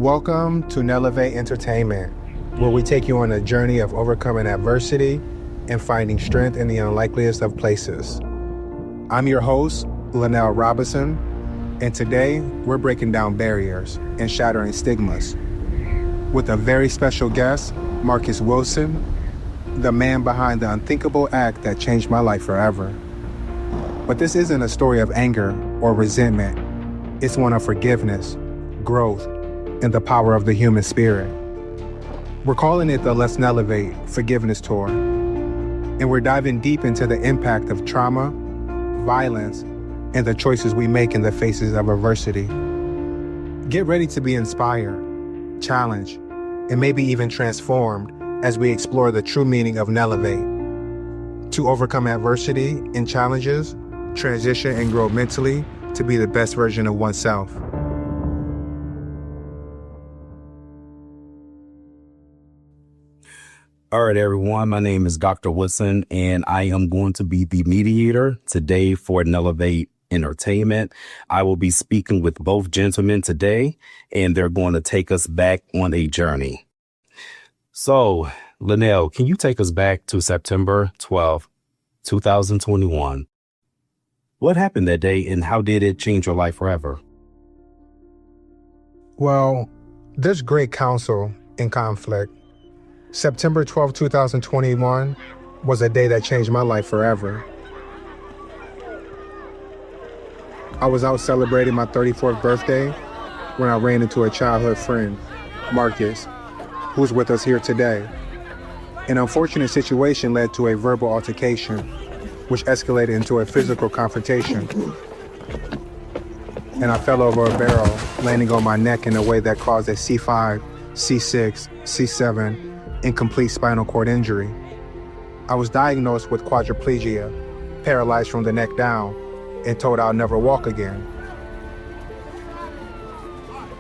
Welcome to Nalevate Entertainment, where we take you on a journey of overcoming adversity and finding strength in the unlikeliest of places. I'm your host, Lanale Robinson, and today we're breaking down barriers and shattering stigmas with a very special guest, Marcus Wilson, the man behind the unthinkable act that changed my life forever. But this isn't a story of anger or resentment. It's one of forgiveness, growth, and the power of the human spirit. We're calling it the Let's Nalevate Forgiveness Tour, and we're diving deep into the impact of trauma, violence, and the choices we make in the faces of adversity. Get ready to be inspired, challenged, and maybe even transformed as we explore the true meaning of Nalevate. To overcome adversity and challenges, transition and grow mentally to be the best version of oneself. All right, everyone. My name is Dr. Wilson, and I am going to be the mediator today for Nalevate Entertainment. I will be speaking with both gentlemen today, and they're going to take us back on a journey. So, Lanale, can you take us back to September 12th, 2021? What happened that day, and how did it change your life forever? Well, there's great counsel in conflict. September 12, 2021 was a day that changed my life forever. I was out celebrating my 34th birthday when I ran into a childhood friend, Marcus, who's with us here today. An unfortunate situation led to a verbal altercation, which escalated into a physical confrontation. And I fell over a barrel, landing on my neck in a way that caused a C5, C6, C7, incomplete spinal cord injury. I was diagnosed with quadriplegia, paralyzed from the neck down, and told I'll never walk again.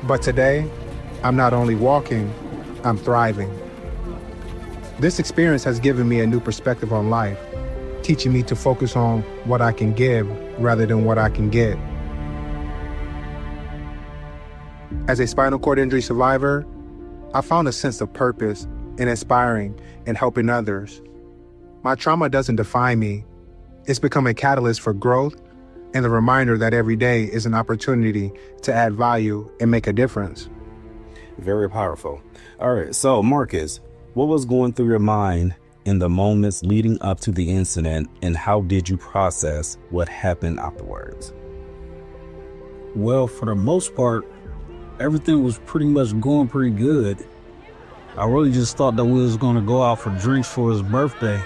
But today, I'm not only walking, I'm thriving. This experience has given me a new perspective on life, teaching me to focus on what I can give rather than what I can get. As a spinal cord injury survivor, I found a sense of purpose in inspiring and helping others. My trauma doesn't define me. It's become a catalyst for growth and the reminder that every day is an opportunity to add value and make a difference. Very powerful. All right. So, Marcus, what was going through your mind in the moments leading up to the incident, and how did you process what happened afterwards? Well, for the most part, everything was pretty much going pretty good. I really just thought that we was going to go out for drinks for his birthday.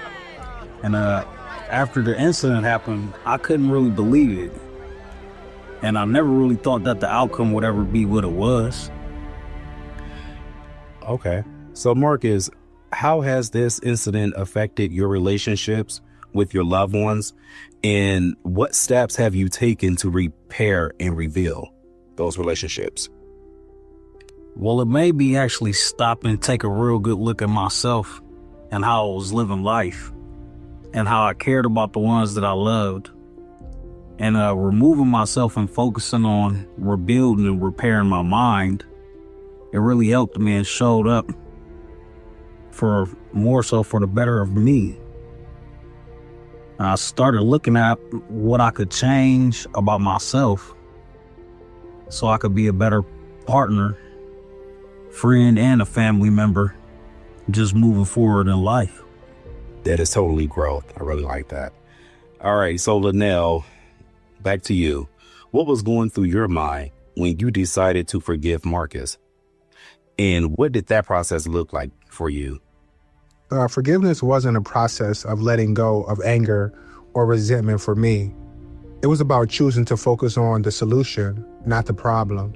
And after the incident happened, I couldn't really believe it. And I never really thought that the outcome would ever be what it was. Okay. So, Marcus, how has this incident affected your relationships with your loved ones? And what steps have you taken to repair and reveal those relationships? Well, it made me actually stop and take a real good look at myself and how I was living life and how I cared about the ones that I loved. And removing myself and focusing on rebuilding and repairing my mind, it really helped me and showed up for more so for the better of me. I started looking at what I could change about myself so I could be a better partner, friend, and a family member just moving forward in life. That is totally growth. I really like that. All right. So, Lanale, back to you. What was going through your mind when you decided to forgive Marcus? And what did that process look like for you? Forgiveness wasn't a process of letting go of anger or resentment for me. It was about choosing to focus on the solution, not the problem.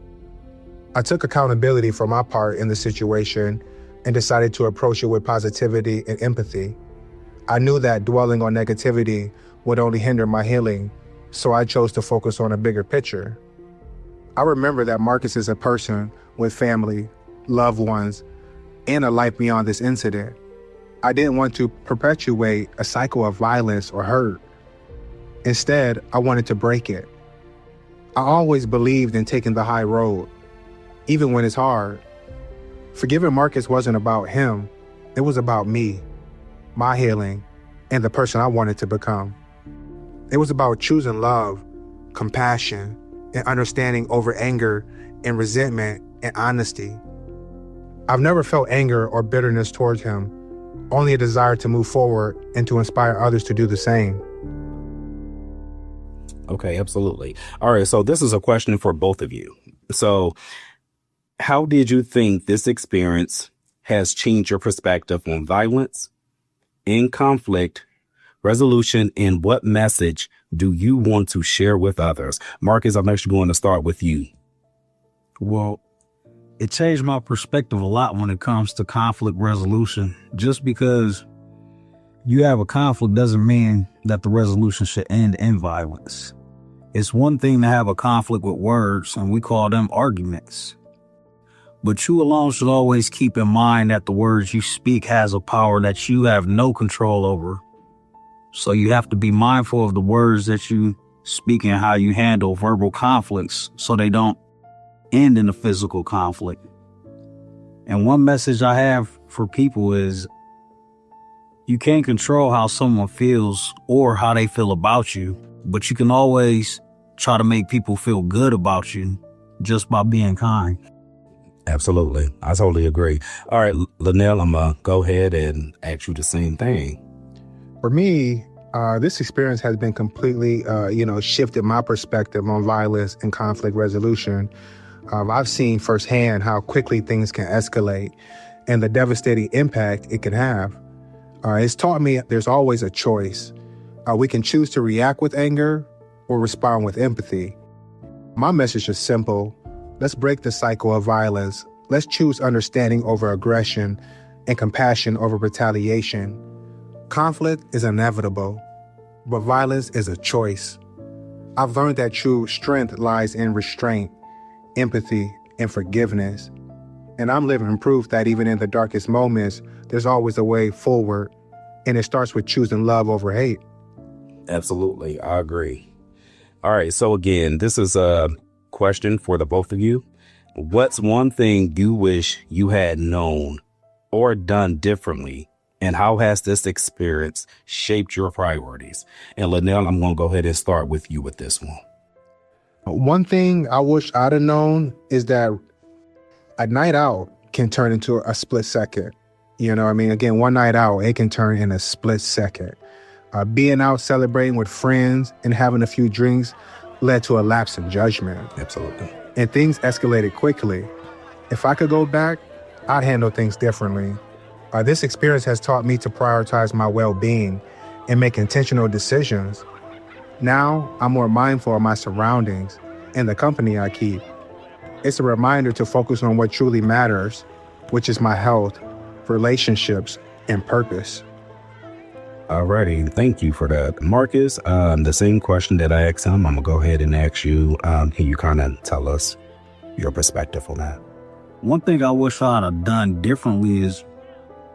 I took accountability for my part in the situation and decided to approach it with positivity and empathy. I knew that dwelling on negativity would only hinder my healing, so I chose to focus on a bigger picture. I remember that Marcus is a person with family, loved ones, and a life beyond this incident. I didn't want to perpetuate a cycle of violence or hurt. Instead, I wanted to break it. I always believed in taking the high road, even when it's hard, Forgiving Marcus wasn't about him. It was about me, my healing, and the person I wanted to become. It was about choosing love, compassion, and understanding over anger and resentment and honesty. I've never felt anger or bitterness towards him, only a desire to move forward and to inspire others to do the same. Okay, absolutely. All right, so this is a question for both of you. So how did you think this experience has changed your perspective on violence, in conflict, resolution, and what message do you want to share with others? Marcus, I'm actually going to start with you. Well, it changed my perspective a lot when it comes to conflict resolution. Just because you have a conflict doesn't mean that the resolution should end in violence. It's one thing to have a conflict with words, and we call them arguments. But you alone should always keep in mind that the words you speak has a power that you have no control over. So you have to be mindful of the words that you speak and how you handle verbal conflicts so they don't end in a physical conflict. And one message I have for people is you can't control how someone feels or how they feel about you, but you can always try to make people feel good about you just by being kind. Absolutely. I totally agree. All right, Lanale, I'm going to go ahead and ask you the same thing. For me, this experience has been completely, shifted my perspective on violence and conflict resolution. I've seen firsthand how quickly things can escalate and the devastating impact it can have. It's taught me there's always a choice. We can choose to react with anger or respond with empathy. My message is simple. Let's break the cycle of violence. Let's choose understanding over aggression and compassion over retaliation. Conflict is inevitable, but violence is a choice. I've learned that true strength lies in restraint, empathy, and forgiveness. And I'm living proof that even in the darkest moments, there's always a way forward. And it starts with choosing love over hate. Absolutely. I agree. All right. So again, this is a question for the both of you. What's one thing you wish you had known or done differently? And how has this experience shaped your priorities? And Lanale, I'm going to go ahead and start with you with this one. One thing I wish I'd have known is that a night out can turn into a split second. Again, one night out, it can turn in a split second. Being out celebrating with friends and having a few drinks led to a lapse in judgment. Absolutely. And things escalated quickly. If I could go back, I'd handle things differently. This experience has taught me to prioritize my well-being and make intentional decisions. Now, I'm more mindful of my surroundings and the company I keep. It's a reminder to focus on what truly matters, which is my health, relationships, and purpose. Alrighty, thank you for that. Marcus, the same question that I asked him, I'm gonna go ahead and ask you. Can you kind of tell us your perspective on that? One thing I wish I'd have done differently is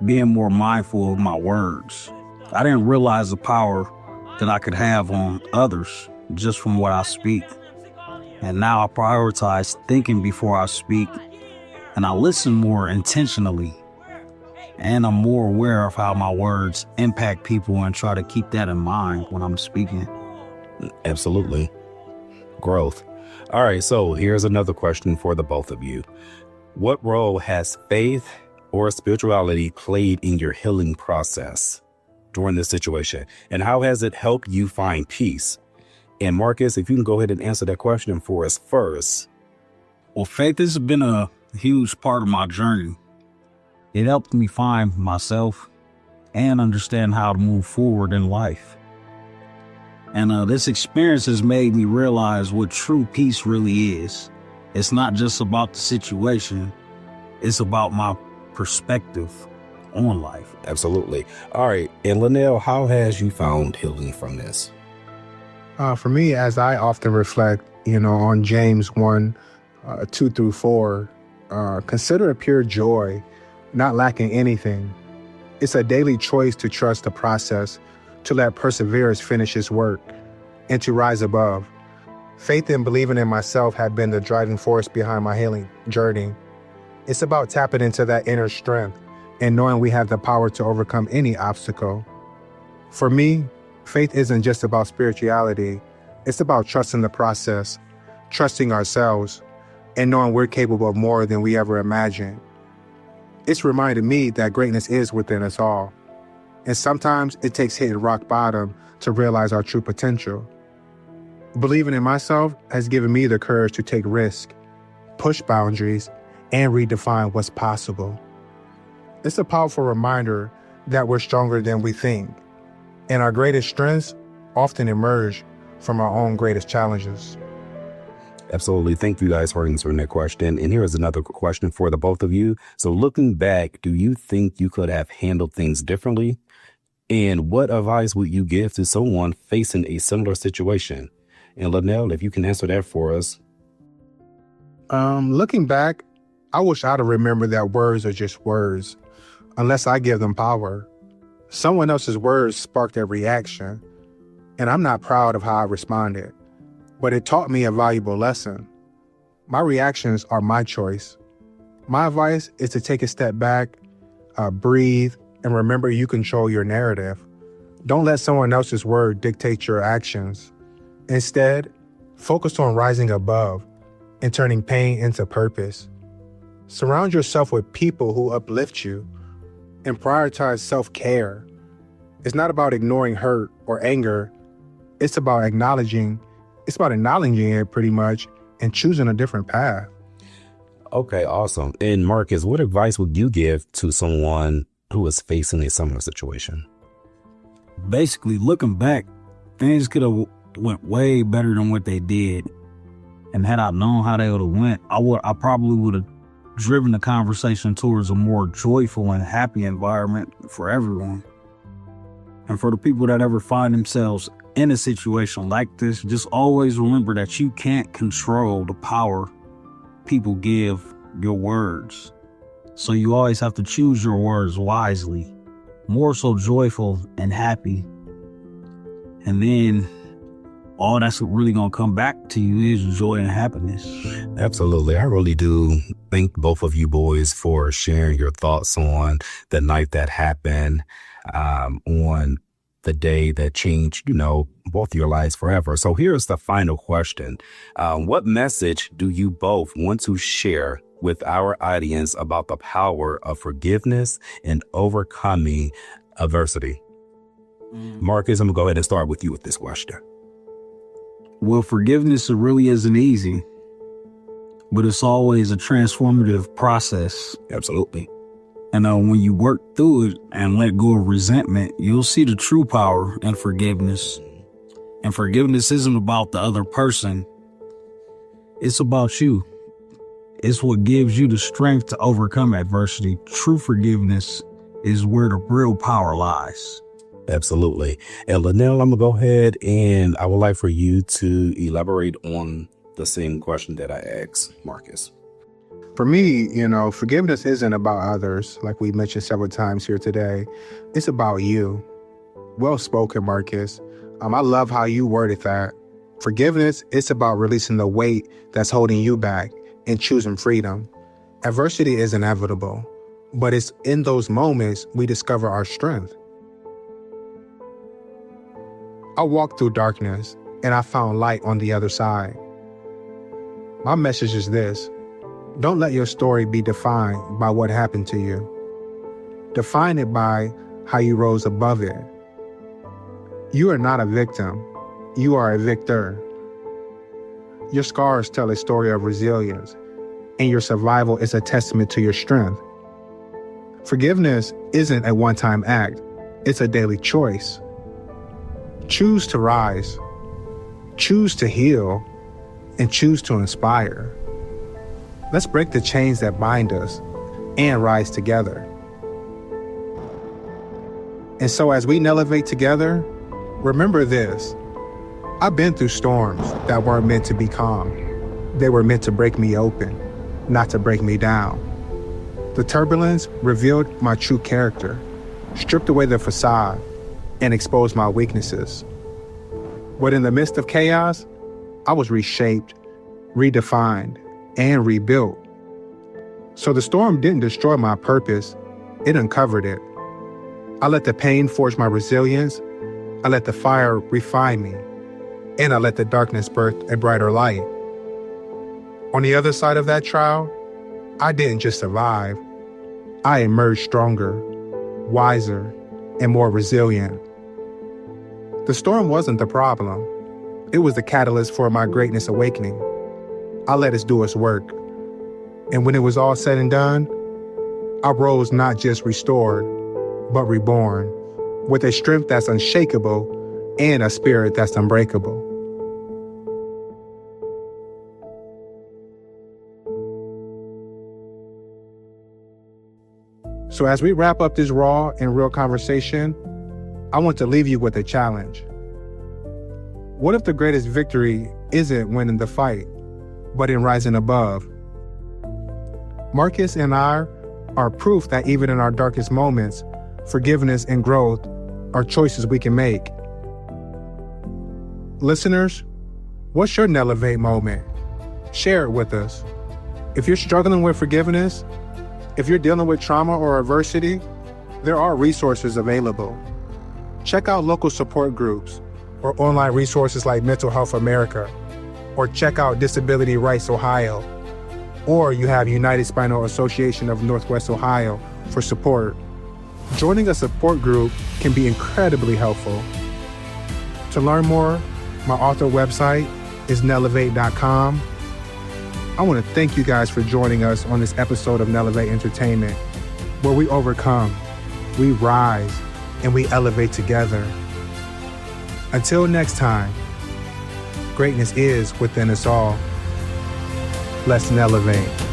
being more mindful of my words. I didn't realize the power that I could have on others just from what I speak. And now I prioritize thinking before I speak, and I listen more intentionally. And I'm more aware of how my words impact people and try to keep that in mind when I'm speaking. Absolutely. Growth. All right, so here's another question for the both of you. What role has faith or spirituality played in your healing process during this situation? And how has it helped you find peace? And Marcus, if you can go ahead and answer that question for us first. Well, faith has been a huge part of my journey. It helped me find myself and understand how to move forward in life. And this experience has made me realize what true peace really is. It's not just about the situation. It's about my perspective on life. Absolutely. All right. And Lanale, how has you found healing from this? For me, as I often reflect, on James 1, 2 through 4, consider it pure joy, not lacking anything. It's a daily choice to trust the process, to let perseverance finish its work, and to rise above. Faith and believing in myself have been the driving force behind my healing journey. It's about tapping into that inner strength and knowing we have the power to overcome any obstacle. For me, faith isn't just about spirituality. It's about trusting the process, trusting ourselves, and knowing we're capable of more than we ever imagined. It's reminded me that greatness is within us all. And sometimes it takes hitting rock bottom to realize our true potential. Believing in myself has given me the courage to take risks, push boundaries, and redefine what's possible. It's a powerful reminder that we're stronger than we think, and our greatest strengths often emerge from our own greatest challenges. Absolutely. Thank you guys for answering that question. And here is another question for the both of you. So looking back, do you think you could have handled things differently? And what advice would you give to someone facing a similar situation? And Lanale, if you can answer that for us. Looking back, I wish I'd have remembered that words are just words, unless I give them power. Someone else's words sparked a reaction, and I'm not proud of how I responded, but it taught me a valuable lesson. My reactions are my choice. My advice is to take a step back, breathe, and remember you control your narrative. Don't let someone else's word dictate your actions. Instead, focus on rising above and turning pain into purpose. Surround yourself with people who uplift you and prioritize self-care. It's not about ignoring hurt or anger. It's about acknowledging it pretty much and choosing a different path. Okay, awesome. And Marcus, what advice would you give to someone who is facing a similar situation? Basically, looking back, things could have went way better than what they did. And had I known how they would have went, I probably would have driven the conversation towards a more joyful and happy environment for everyone. And for the people that ever find themselves in a situation like this, just always remember that you can't control the power people give your words. So you always have to choose your words wisely, more so joyful and happy. And then all that's really going to come back to you is joy and happiness. Absolutely. I really do thank both of you boys for sharing your thoughts on the night that happened, on the day that changed, both your lives forever. So here's the final question. What message do you both want to share with our audience about the power of forgiveness and overcoming adversity? Marcus, I'm going to go ahead and start with you with this question. Well, forgiveness really isn't easy, but it's always a transformative process. Absolutely. And when you work through it and let go of resentment, you'll see the true power in forgiveness. And forgiveness isn't about the other person. It's about you. It's what gives you the strength to overcome adversity. True forgiveness is where the real power lies. Absolutely. And Lanale, I'm going to go ahead and I would like for you to elaborate on the same question that I asked Marcus. For me, forgiveness isn't about others, like we mentioned several times here today. It's about you. Well spoken, Marcus. I love how you worded that. Forgiveness is about releasing the weight that's holding you back and choosing freedom. Adversity is inevitable, but it's in those moments we discover our strength. I walked through darkness and I found light on the other side. My message is this: don't let your story be defined by what happened to you. Define it by how you rose above it. You are not a victim. You are a victor. Your scars tell a story of resilience, and your survival is a testament to your strength. Forgiveness isn't a one-time act. It's a daily choice. Choose to rise, choose to heal, and choose to inspire. Let's break the chains that bind us and rise together. And so as we Nalevate together, remember this: I've been through storms that weren't meant to be calm. They were meant to break me open, not to break me down. The turbulence revealed my true character, stripped away the facade, and exposed my weaknesses. But in the midst of chaos, I was reshaped, redefined, and rebuilt. So the storm didn't destroy my purpose, it uncovered it. I let the pain forge my resilience, I let the fire refine me, and I let the darkness birth a brighter light. On the other side of that trial, I didn't just survive, I emerged stronger, wiser, and more resilient. The storm wasn't the problem. It was the catalyst for my greatness awakening. I let it do its work. And when it was all said and done, I rose not just restored, but reborn, with a strength that's unshakable and a spirit that's unbreakable. So as we wrap up this raw and real conversation, I want to leave you with a challenge. What if the greatest victory isn't winning the fight, but in rising above? Marcus and I are proof that even in our darkest moments, forgiveness and growth are choices we can make. Listeners, what's your Nalevate moment? Share it with us. If you're struggling with forgiveness, if you're dealing with trauma or adversity, there are resources available. Check out local support groups or online resources like Mental Health America, or check out Disability Rights Ohio, or you have United Spinal Association of Northwest Ohio for support. Joining a support group can be incredibly helpful. To learn more, my author website is nalevate.com. I want to thank you guys for joining us on this episode of Nalevate Entertainment, where we overcome, we rise, and we elevate together. Until next time, greatness is within us all. Let's Nalevate.